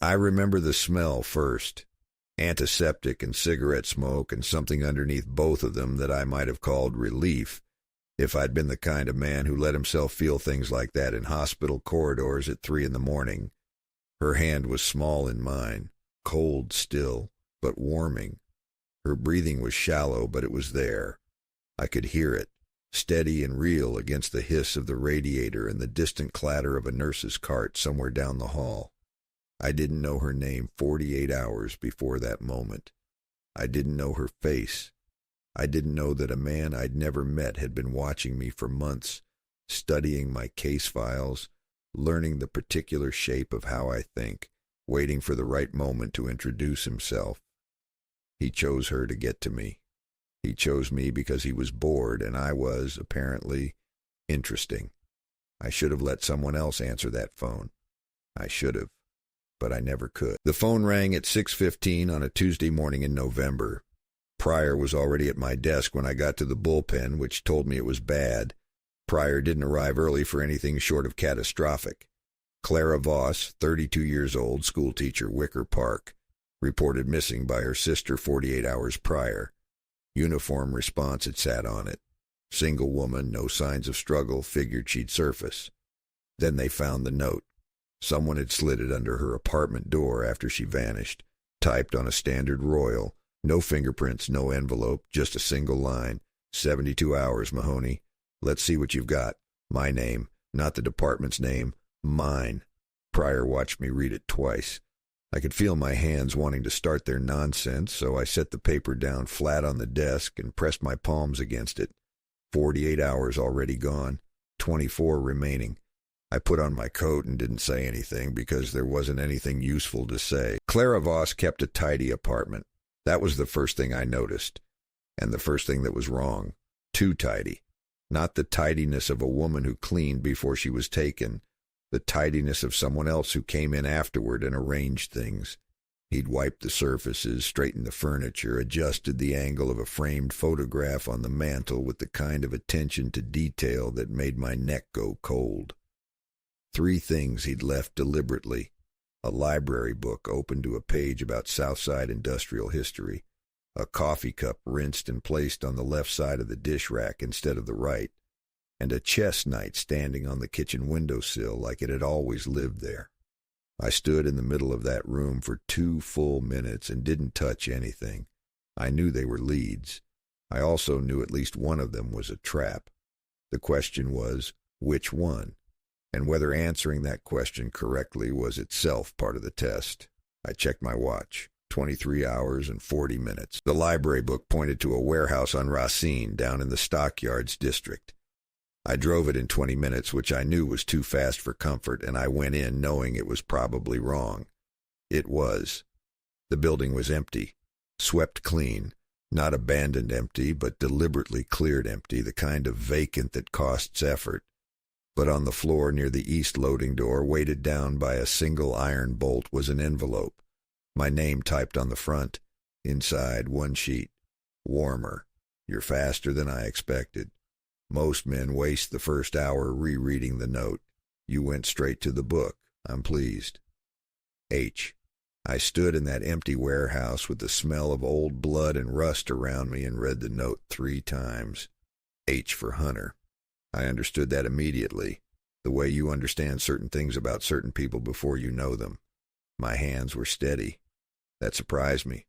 I remember the smell first. Antiseptic and cigarette smoke, and something underneath both of them that I might have called relief if I'd been the kind of man who let himself feel things like that in hospital corridors at 3 a.m. Her hand was small in mine, cold still, but warming. Her breathing was shallow, but it was there. I could hear it, steady and real against the hiss of the radiator and the distant clatter of a nurse's cart somewhere down the hall. I didn't know her name 48 hours before that moment. I didn't know her face. I didn't know that a man I'd never met had been watching me for months, studying my case files, learning the particular shape of how I think, waiting for the right moment to introduce himself. He chose her to get to me. He chose me because he was bored, and I was, apparently, interesting. I should have let someone else answer that phone. I should have, but I never could. The phone rang at 6:15 on a Tuesday morning in November. Pryor was already at my desk when I got to the bullpen, which told me it was bad. Pryor didn't arrive early for anything short of catastrophic. Clara Voss, 32 years old, schoolteacher, Wicker Park, reported missing by her sister 48 hours prior. Uniform response had sat on it. Single woman, no signs of struggle, figured she'd surface. Then they found the note. Someone had slid it under her apartment door after she vanished, typed on a standard royal. No fingerprints, no envelope, just a single line. 72 hours, Mahoney. Let's see what you've got. My name, not the department's name, mine. Pryor watched me read it twice. I could feel my hands wanting to start their nonsense, so I set the paper down flat on the desk and pressed my palms against it. 48 hours already gone, 24 remaining. I put on my coat and didn't say anything because there wasn't anything useful to say. Clara Voss kept a tidy apartment. That was the first thing I noticed, and the first thing that was wrong. Too tidy. Not the tidiness of a woman who cleaned before she was taken, the tidiness of someone else who came in afterward and arranged things. He'd wiped the surfaces, straightened the furniture, adjusted the angle of a framed photograph on the mantel with the kind of attention to detail that made my neck go cold. 3 things he'd left deliberately. A library book open to a page about Southside industrial history, a coffee cup rinsed and placed on the left side of the dish rack instead of the right, and a chess knight standing on the kitchen windowsill like it had always lived there. I stood in the middle of that room for 2 full minutes and didn't touch anything. I knew they were leads. I also knew at least one of them was a trap. The question was, which one? And whether answering that question correctly was itself part of the test. I checked my watch. 23 hours and 40 minutes. The library book pointed to a warehouse on Racine down in the Stockyards district. I drove it in 20 minutes, which I knew was too fast for comfort, and I went in knowing it was probably wrong. It was. The building was empty, swept clean, not abandoned empty, but deliberately cleared empty, the kind of vacant that costs effort. But on the floor near the east loading door, weighted down by a single iron bolt, was an envelope. My name typed on the front. Inside, 1 sheet. Warmer. You're faster than I expected. Most men waste the first hour rereading the note. You went straight to the book. I'm pleased. H. I stood in that empty warehouse with the smell of old blood and rust around me and read the note 3 times. H for Hunter. I understood that immediately, the way you understand certain things about certain people before you know them. My hands were steady. That surprised me.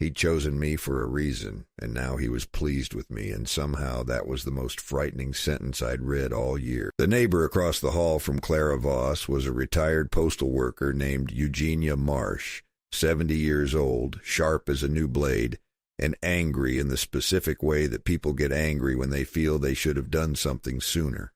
He'd chosen me for a reason, and now he was pleased with me, and somehow that was the most frightening sentence I'd read all year. The neighbor across the hall from Clara Voss was a retired postal worker named Eugenia Marsh, 70 years old, sharp as a new blade, and angry in the specific way that people get angry when they feel they should have done something sooner.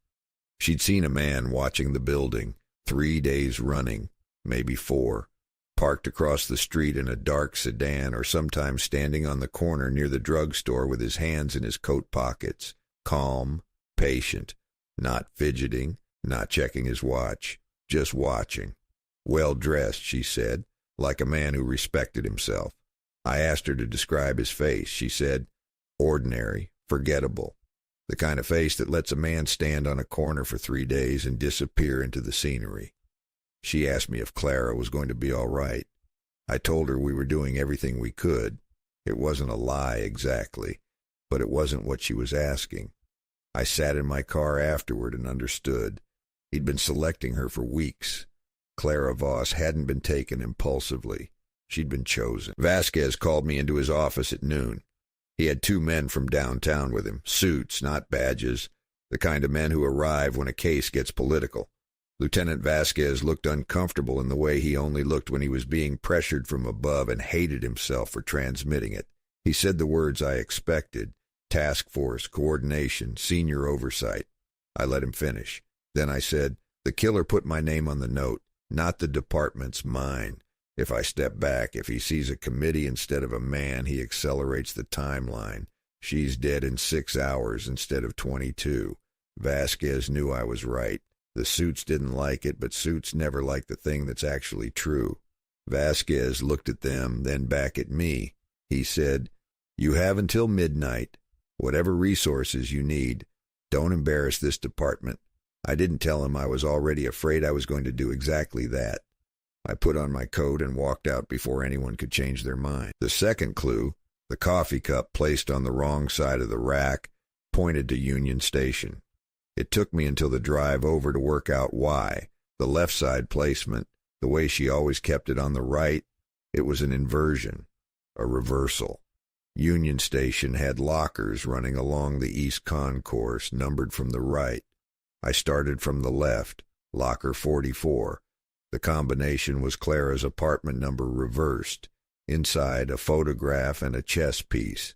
She'd seen a man watching the building, 3 days running, maybe 4, parked across the street in a dark sedan or sometimes standing on the corner near the drugstore with his hands in his coat pockets, calm, patient, not fidgeting, not checking his watch, just watching. Well-dressed, she said, like a man who respected himself. I asked her to describe his face. She said, ordinary, forgettable, the kind of face that lets a man stand on a corner for 3 days and disappear into the scenery. She asked me if Clara was going to be all right. I told her we were doing everything we could. It wasn't a lie exactly, but it wasn't what she was asking. I sat in my car afterward and understood. He'd been selecting her for weeks. Clara Voss hadn't been taken impulsively. She'd been chosen. Vasquez called me into his office at noon. He had 2 men from downtown with him, suits, not badges, the kind of men who arrive when a case gets political. Lieutenant Vasquez looked uncomfortable in the way he only looked when he was being pressured from above and hated himself for transmitting it. He said the words I expected: task force, coordination, senior oversight. I let him finish. Then I said, "The killer put my name on the note, not the department's, mine. If I step back, if he sees a committee instead of a man, he accelerates the timeline. She's dead in 6 hours instead of 22. Vasquez knew I was right. The suits didn't like it, but suits never like the thing that's actually true. Vasquez looked at them, then back at me. He said, "You have until midnight. Whatever resources you need. Don't embarrass this department." I didn't tell him I was already afraid I was going to do exactly that. I put on my coat and walked out before anyone could change their mind. The second clue, the coffee cup placed on the wrong side of the rack, pointed to Union Station. It took me until the drive over to work out why. The left side placement, the way she always kept it on the right, it was an inversion, a reversal. Union Station had lockers running along the east concourse, numbered from the right. I started from the left, locker 44. The combination was Clara's apartment number reversed. Inside, a photograph and a chess piece.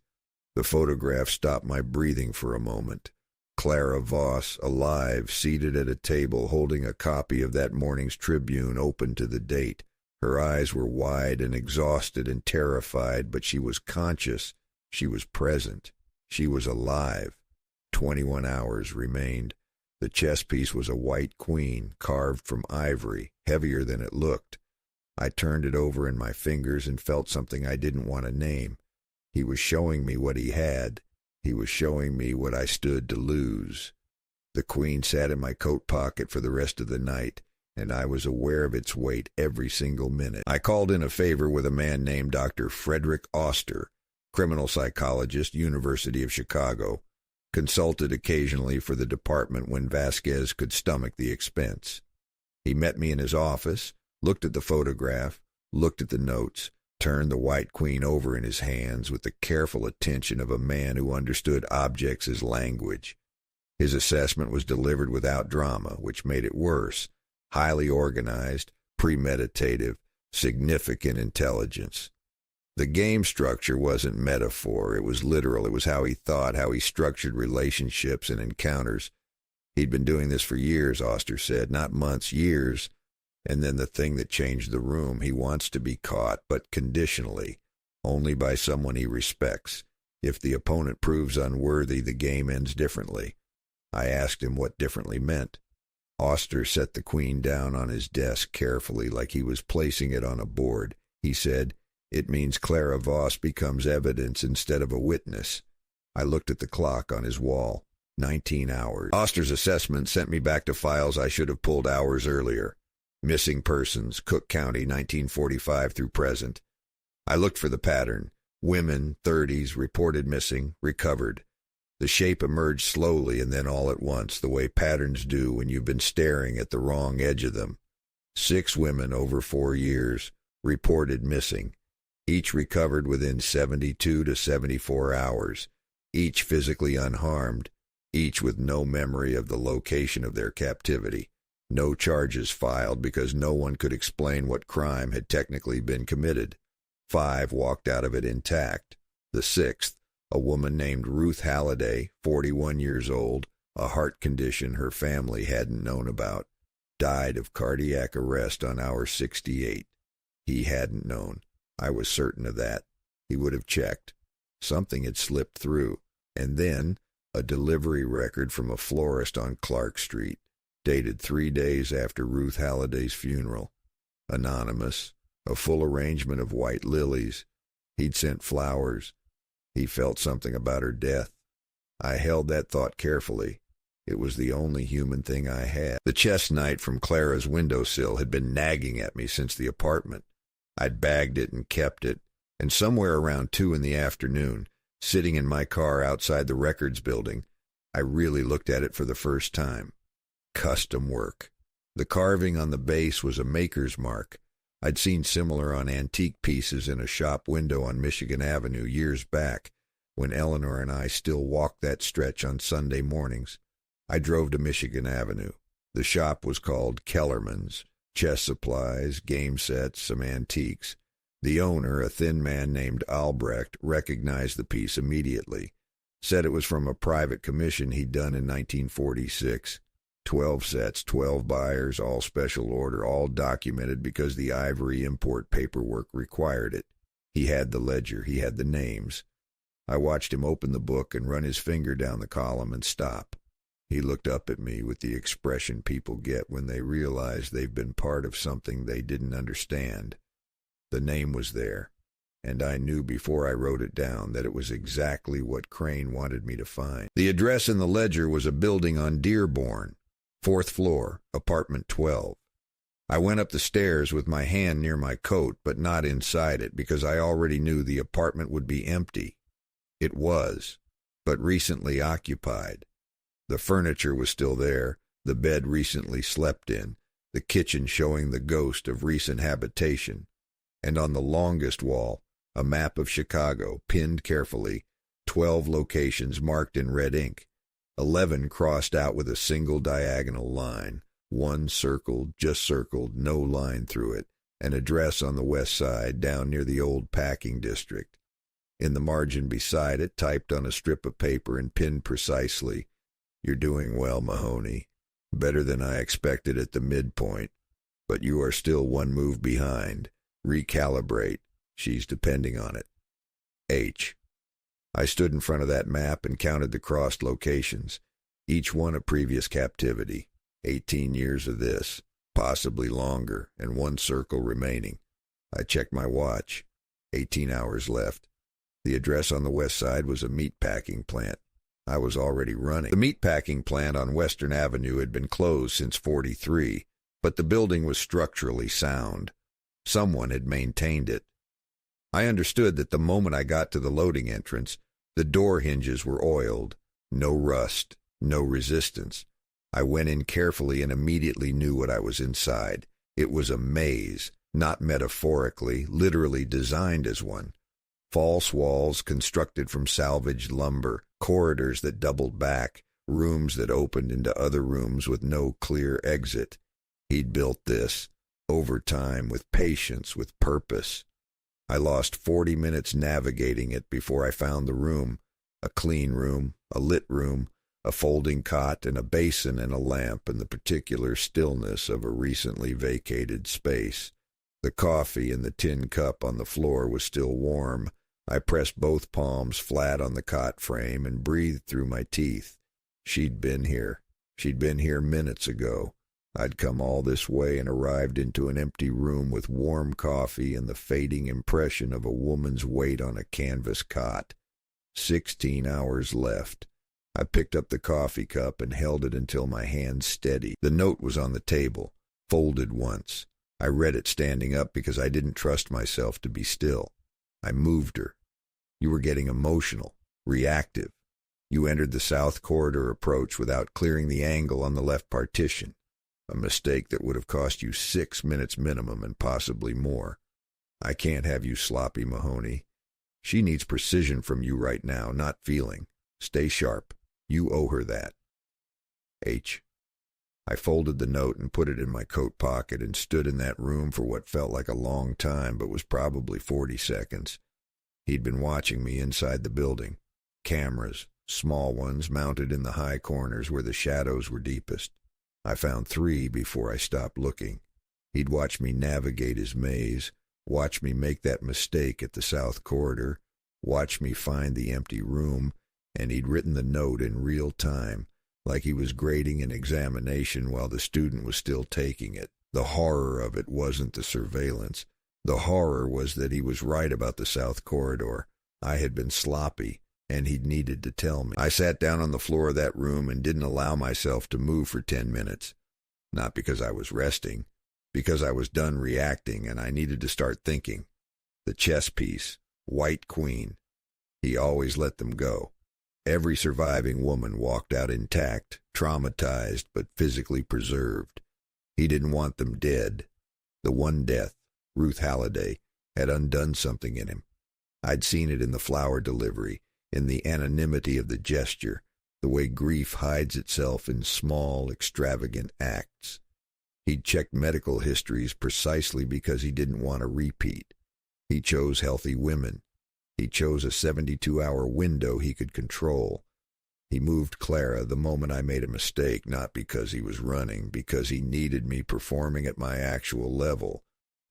The photograph stopped my breathing for a moment. Clara Voss, alive, seated at a table, holding a copy of that morning's Tribune open to the date. Her eyes were wide and exhausted and terrified, but she was conscious. She was present. She was alive. 21 hours remained. The chess piece was a white queen, carved from ivory, heavier than it looked. I turned it over in my fingers and felt something I didn't want to name. He was showing me what he had. He was showing me what I stood to lose. The queen sat in my coat pocket for the rest of the night, and I was aware of its weight every single minute. I called in a favor with a man named Dr. Frederick Oster, criminal psychologist, University of Chicago, consulted occasionally for the department when Vasquez could stomach the expense. He met me in his office, looked at the photograph, looked at the notes, turned the white queen over in his hands with the careful attention of a man who understood objects as language. His assessment was delivered without drama, which made it worse. Highly organized, premeditative, significant intelligence. The game structure wasn't metaphor, it was literal. It was how he thought, how he structured relationships and encounters. He'd been doing this for years, Oster said, not months, years. And then the thing that changed the room: he wants to be caught, but conditionally, only by someone he respects. If the opponent proves unworthy, the game ends differently. I asked him what differently meant. Oster set the queen down on his desk carefully, like he was placing it on a board. He said, "It means Clara Voss becomes evidence instead of a witness." I looked at the clock on his wall. 19 hours. Oster's assessment sent me back to files I should have pulled hours earlier. Missing persons, Cook County, 1945 through present. I looked for the pattern. Women, 30s, reported missing, recovered. The shape emerged slowly and then all at once, the way patterns do when you've been staring at the wrong edge of them. 6 women over 4 years, reported missing. Each recovered within 72 to 74 hours. Each physically unharmed. Each with no memory of the location of their captivity. No charges filed because no one could explain what crime had technically been committed. 5 walked out of it intact. The 6th, a woman named Ruth Halliday, 41 years old, a heart condition her family hadn't known about, died of cardiac arrest on hour 68. He hadn't known. I was certain of that. He would have checked. Something had slipped through. And then a delivery record from a florist on Clark Street, dated 3 days after Ruth Halliday's funeral. Anonymous, a full arrangement of white lilies. He'd sent flowers. He felt something about her death. I held that thought carefully. It was the only human thing I had. The chestnut from Clara's windowsill had been nagging at me since the apartment. I'd bagged it and kept it, and somewhere around 2 in the afternoon, sitting in my car outside the records building, I really looked at it for the first time. Custom work. The carving on the base was a maker's mark. I'd seen similar on antique pieces in a shop window on Michigan Avenue years back, when Eleanor and I still walked that stretch on Sunday mornings. I drove to Michigan Avenue. The shop was called Kellerman's. Chess supplies, game sets, some antiques. The owner, a thin man named Albrecht, recognized the piece immediately. Said it was from a private commission he'd done in 1946. 12 sets, 12 buyers, all special order, all documented because the ivory import paperwork required it. He had the ledger, he had the names. I watched him open the book and run his finger down the column and stop. He looked up at me with the expression people get when they realize they've been part of something they didn't understand. The name was there, and I knew before I wrote it down that it was exactly what Crane wanted me to find. The address in the ledger was a building on Dearborn, 4th floor, apartment 12. I went up the stairs with my hand near my coat, but not inside it, because I already knew the apartment would be empty. It was, but recently occupied. The furniture was still there, the bed recently slept in, the kitchen showing the ghost of recent habitation, and on the longest wall, a map of Chicago, pinned carefully, 12 locations marked in red ink, 11 crossed out with a single diagonal line, 1 circled, just circled, no line through it, an address on the west side down near the old packing district. In the margin beside it, typed on a strip of paper and pinned precisely, "You're doing well, Mahoney. Better than I expected at the midpoint. But you are still 1 move behind. Recalibrate. She's depending on it. H." I stood in front of that map and counted the crossed locations, each one a previous captivity. 18 years of this, possibly longer, and 1 circle remaining. I checked my watch. 18 hours left. The address on the west side was a meat-packing plant. I was already running. The meat-packing plant on Western Avenue had been closed since '43, but the building was structurally sound. Someone had maintained it. I understood that the moment I got to the loading entrance, the door hinges were oiled. No rust, no resistance. I went in carefully and immediately knew what I was inside. It was a maze, not metaphorically, literally designed as one. False walls constructed from salvaged lumber, corridors that doubled back, rooms that opened into other rooms with no clear exit. He'd built this, over time, with patience, with purpose. I lost 40 minutes navigating it before I found the room, a clean room, a lit room, a folding cot and a basin and a lamp and the particular stillness of a recently vacated space. The coffee in the tin cup on the floor was still warm. I pressed both palms flat on the cot frame and breathed through my teeth. She'd been here. She'd been here minutes ago. I'd come all this way and arrived into an empty room with warm coffee and the fading impression of a woman's weight on a canvas cot. 16 hours left. I picked up the coffee cup and held it until my hand steadied. The note was on the table, folded once. I read it standing up because I didn't trust myself to be still. I moved her. "You were getting emotional, reactive. You entered the south corridor approach without clearing the angle on the left partition. A mistake that would have cost you 6 minutes minimum and possibly more. I can't have you sloppy, Mahoney. She needs precision from you right now, not feeling. Stay sharp. You owe her that. H." I folded the note and put it in my coat pocket and stood in that room for what felt like a long time but was probably 40 seconds. He'd been watching me inside the building. Cameras, small ones mounted in the high corners where the shadows were deepest. I found 3 before I stopped looking. He'd watched me navigate his maze, watch me make that mistake at the south corridor, watch me find the empty room, and he'd written the note in real time, like he was grading an examination while the student was still taking it. The horror of it wasn't the surveillance. The horror was that he was right about the south corridor. I had been sloppy, and he'd needed to tell me. I sat down on the floor of that room and didn't allow myself to move for 10 minutes. Not because I was resting, because I was done reacting and I needed to start thinking. The chess piece, White Queen. He always let them go. Every surviving woman walked out intact, traumatized but physically preserved. He didn't want them dead. The one death, Ruth Halliday, had undone something in him. I'd seen it in the flower delivery, in the anonymity of the gesture, the way grief hides itself in small, extravagant acts. He'd checked medical histories precisely because he didn't want a repeat. He chose healthy women. He chose a 72-hour window he could control. He moved Clara the moment I made a mistake, not because he was running, because he needed me performing at my actual level.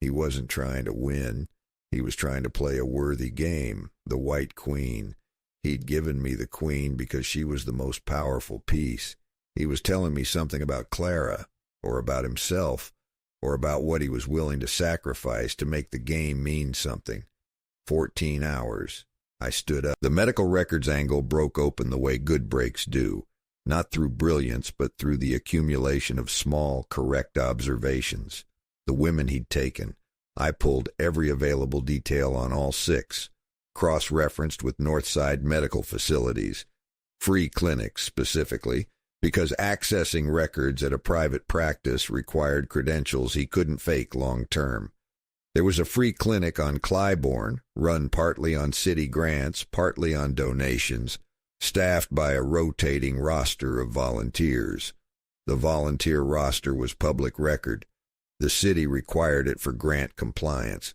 He wasn't trying to win. He was trying to play a worthy game, the White Queen. He'd given me the queen because she was the most powerful piece. He was telling me something about Clara, or about himself, or about what he was willing to sacrifice to make the game mean something. 14 hours. I stood up. The medical records angle broke open the way good breaks do, not through brilliance, but through the accumulation of small, correct observations. The women he'd taken. I pulled every available detail on all 6, cross-referenced with Northside medical facilities, free clinics specifically, because accessing records at a private practice required credentials he couldn't fake long-term. There was a free clinic on Clybourne, run partly on city grants, partly on donations, staffed by a rotating roster of volunteers. The volunteer roster was public record. The city required it for grant compliance.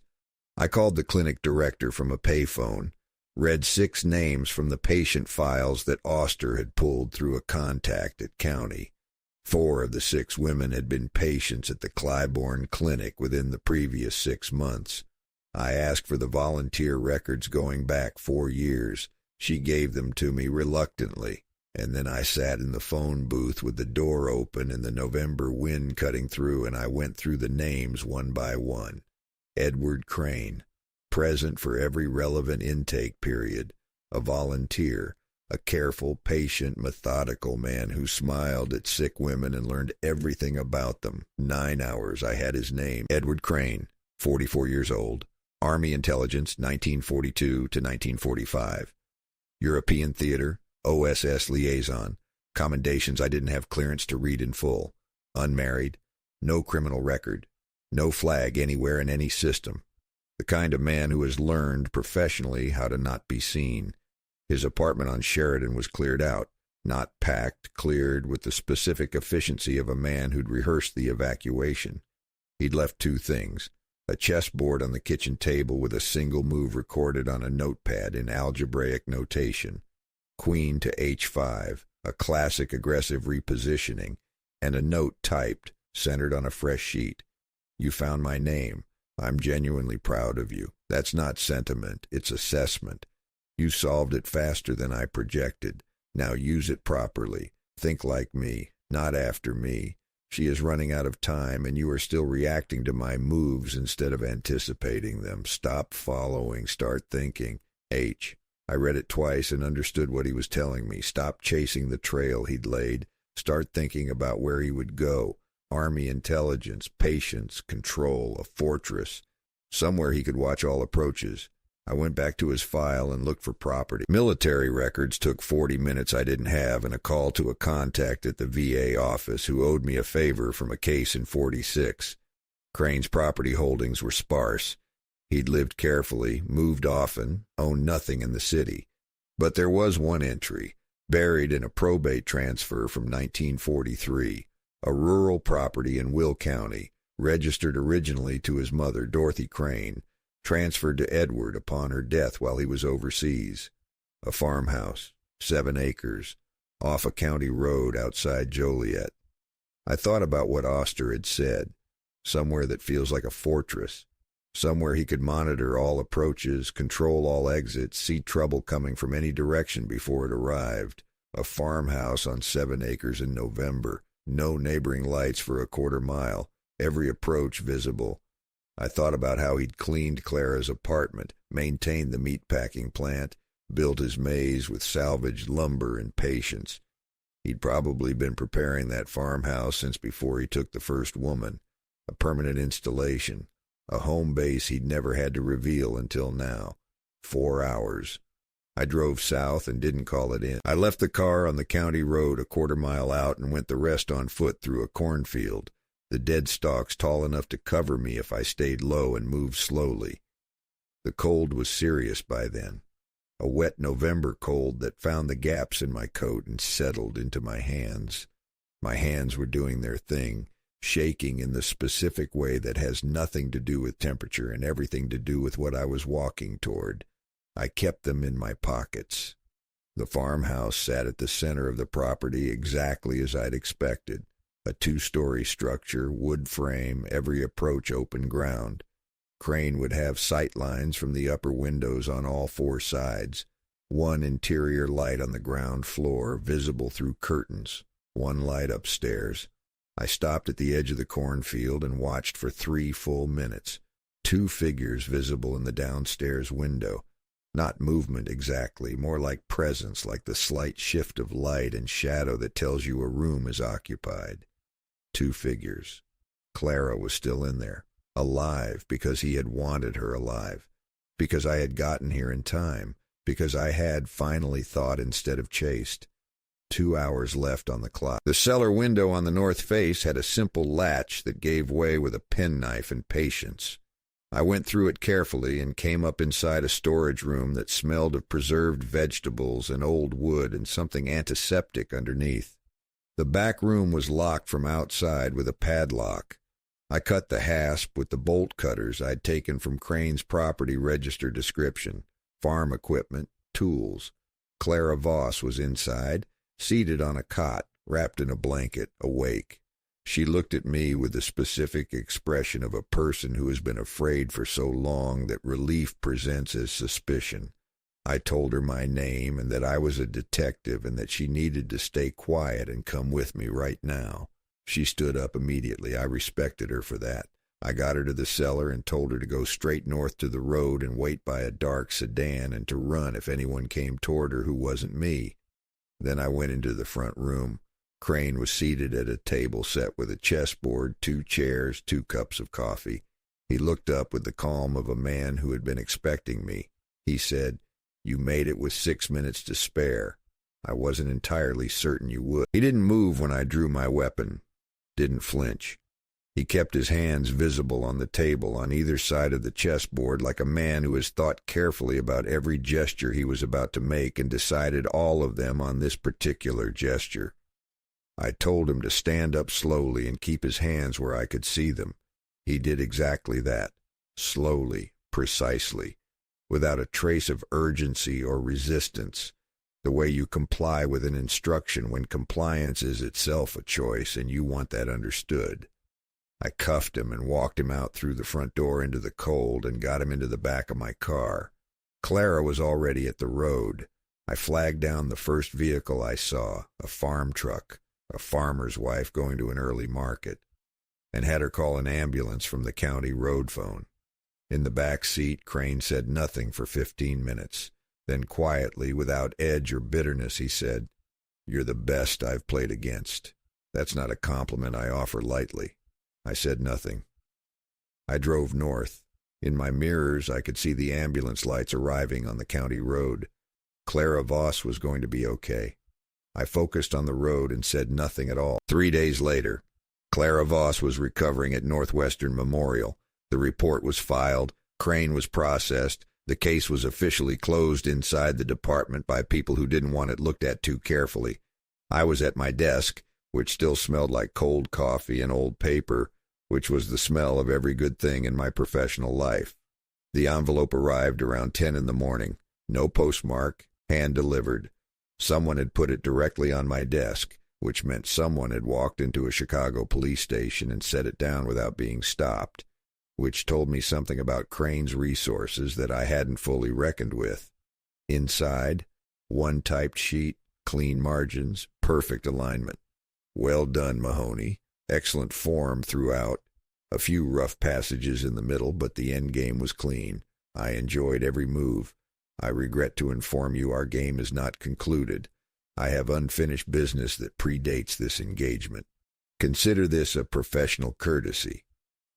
I called the clinic director from a payphone, read 6 names from the patient files that Oster had pulled through a contact at county. 4 of the 6 women had been patients at the Clybourne Clinic within the previous 6 months. I asked for the volunteer records going back 4 years. She gave them to me reluctantly, and then I sat in the phone booth with the door open and the November wind cutting through, and I went through the names one by one. Edward Crane, present for every relevant intake period, a volunteer, a careful, patient, methodical man who smiled at sick women and learned everything about them. 9 hours I had his name. Edward Crane, 44 years old, Army Intelligence, 1942 to 1945. European Theater, OSS Liaison, commendations I didn't have clearance to read in full. Unmarried, no criminal record, no flag anywhere in any system. The kind of man who has learned professionally how to not be seen. His apartment on Sheridan was cleared out, not packed, cleared with the specific efficiency of a man who'd rehearsed the evacuation. He'd left 2 things: a chessboard on the kitchen table with a single move recorded on a notepad in algebraic notation, Queen to H5, a classic aggressive repositioning, and a note typed, centered on a fresh sheet. You found my name. I'm genuinely proud of you. That's not sentiment, it's assessment. You solved it faster than I projected. Now use it properly. Think like me, not after me. She is running out of time, and you are still reacting to my moves instead of anticipating them. Stop following, start thinking. H. I read it twice and understood what he was telling me. Stop chasing the trail he'd laid. Start thinking about where he would go. Army intelligence, patience, control, a fortress. Somewhere he could watch all approaches. I went back to his file and looked for property. Military records took 40 minutes I didn't have, and a call to a contact at the VA office who owed me a favor from a case in 46. Crane's property holdings were sparse. He'd lived carefully, moved often, owned nothing in the city. But there was one entry, buried in a probate transfer from 1943, a rural property in Will County, registered originally to his mother, Dorothy Crane, transferred to Edward upon her death while he was overseas. A farmhouse, 7 acres, off a county road outside Joliet. I thought about what Oster had said, somewhere that feels like a fortress, somewhere he could monitor all approaches, control all exits, see trouble coming from any direction before it arrived. A farmhouse on 7 acres in November, no neighboring lights for a quarter mile, every approach visible. I thought about how he'd cleaned Clara's apartment, maintained the meatpacking plant, built his maze with salvaged lumber and patience. He'd probably been preparing that farmhouse since before he took the first woman, a permanent installation, a home base he'd never had to reveal until now. 4 hours. I drove south and didn't call it in. I left the car on the county road a quarter-mile out and went the rest on foot through a cornfield, the dead stalks tall enough to cover me if I stayed low and moved slowly. The cold was serious by then, a wet November cold that found the gaps in my coat and settled into my hands. My hands were doing their thing, shaking in the specific way that has nothing to do with temperature and everything to do with what I was walking toward. I kept them in my pockets. The farmhouse sat at the center of the property exactly as I'd expected, a 2-story structure, wood frame, every approach open ground. Crane would have sight lines from the upper windows on all 4 sides, one interior light on the ground floor, visible through curtains, one light upstairs. I stopped at the edge of the cornfield and watched for 3 full minutes, 2 figures visible in the downstairs window. Not movement exactly, more like presence, like the slight shift of light and shadow that tells you a room is occupied. 2 figures. Clara was still in there, alive because he had wanted her alive, because I had gotten here in time, because I had finally thought instead of chased. 2 hours left on the clock. The cellar window on the north face had a simple latch that gave way with a penknife and patience. I went through it carefully and came up inside a storage room that smelled of preserved vegetables and old wood and something antiseptic underneath. The back room was locked from outside with a padlock. I cut the hasp with the bolt cutters I'd taken from Crane's property register description, farm equipment, tools. Clara Voss was inside, seated on a cot, wrapped in a blanket, awake. She looked at me with the specific expression of a person who has been afraid for so long that relief presents as suspicion. I told her my name and that I was a detective and that she needed to stay quiet and come with me right now. She stood up immediately. I respected her for that. I got her to the cellar and told her to go straight north to the road and wait by a dark sedan and to run if anyone came toward her who wasn't me. Then I went into the front room. Crane was seated at a table set with a chessboard, 2 chairs, 2 cups of coffee. He looked up with the calm of a man who had been expecting me. He said, "You made it with 6 minutes to spare. I wasn't entirely certain you would." He didn't move when I drew my weapon, didn't flinch. He kept his hands visible on the table on either side of the chessboard like a man who has thought carefully about every gesture he was about to make and decided all of them on this particular gesture. I told him to stand up slowly and keep his hands where I could see them. He did exactly that, slowly, precisely, without a trace of urgency or resistance, the way you comply with an instruction when compliance is itself a choice and you want that understood. I cuffed him and walked him out through the front door into the cold and got him into the back of my car. Clara was already at the road. I flagged down the first vehicle I saw, a farm truck, a farmer's wife going to an early market, and had her call an ambulance from the county road phone. In the back seat, Crane said nothing for 15 minutes. Then quietly, without edge or bitterness, he said, "You're the best I've played against. That's not a compliment I offer lightly." I said nothing. I drove north. In my mirrors, I could see the ambulance lights arriving on the county road. Clara Voss was going to be okay. I focused on the road and said nothing at all. 3 days later, Clara Voss was recovering at Northwestern Memorial. The report was filed. Crane was processed. The case was officially closed inside the department by people who didn't want it looked at too carefully. I was at my desk, which still smelled like cold coffee and old paper, which was the smell of every good thing in my professional life. The envelope arrived around 10 in the morning. No postmark, hand-delivered. Someone had put it directly on my desk, which meant someone had walked into a Chicago police station and set it down without being stopped, which told me something about Crane's resources that I hadn't fully reckoned with. Inside, 1 typed sheet, clean margins, perfect alignment. "Well done, Mahoney. Excellent form throughout. A few rough passages in the middle, but the end game was clean. I enjoyed every move. I regret to inform you our game is not concluded. I have unfinished business that predates this engagement. Consider this a professional courtesy.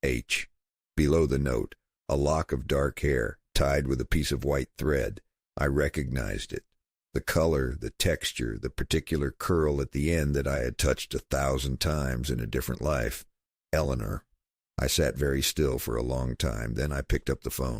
H. Below the note, a lock of dark hair, tied with a piece of white thread. I recognized it. The color, the texture, the particular curl at the end that I had touched 1,000 times in a different life. Eleanor. I sat very still for a long time, then I picked up the phone.